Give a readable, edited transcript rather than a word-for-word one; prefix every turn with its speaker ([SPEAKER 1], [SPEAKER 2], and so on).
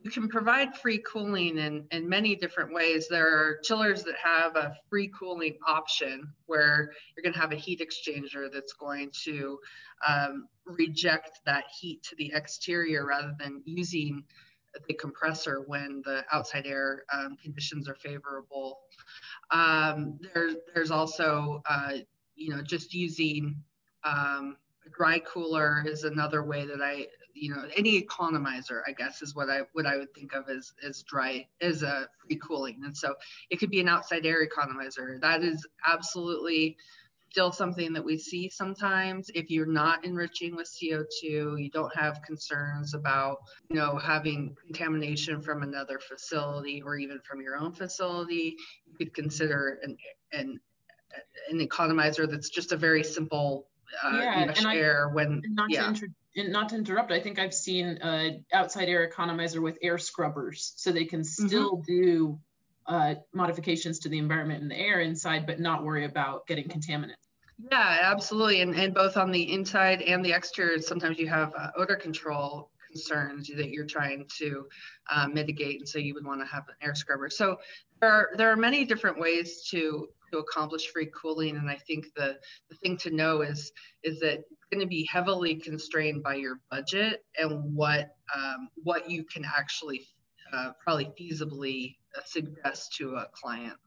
[SPEAKER 1] you can provide free cooling in many different ways. There are chillers that have a free cooling option where you're going to have a heat exchanger that's going to reject that heat to the exterior rather than using the compressor when the outside air conditions are favorable. There's also, just using a dry cooler is another way that any economizer, I guess, is what I would think of as a free cooling. And so it could be an outside air economizer. That is absolutely still something that we see sometimes. If you're not enriching with CO2, you don't have concerns about, having contamination from another facility or even from your own facility, you could consider an economizer that's just a very simple air when,
[SPEAKER 2] not to interrupt, I think I've seen an outside air economizer with air scrubbers, so they can still do modifications to the environment and the air inside, but not worry about getting contaminants.
[SPEAKER 1] Yeah, absolutely. And both on the inside and the exterior, sometimes you have odor control concerns that you're trying to mitigate. And so you would want to have an air scrubber. So there are many different ways to accomplish free cooling. And I think the thing to know is that it's going to be heavily constrained by your budget and what you can actually probably feasibly suggest to a client.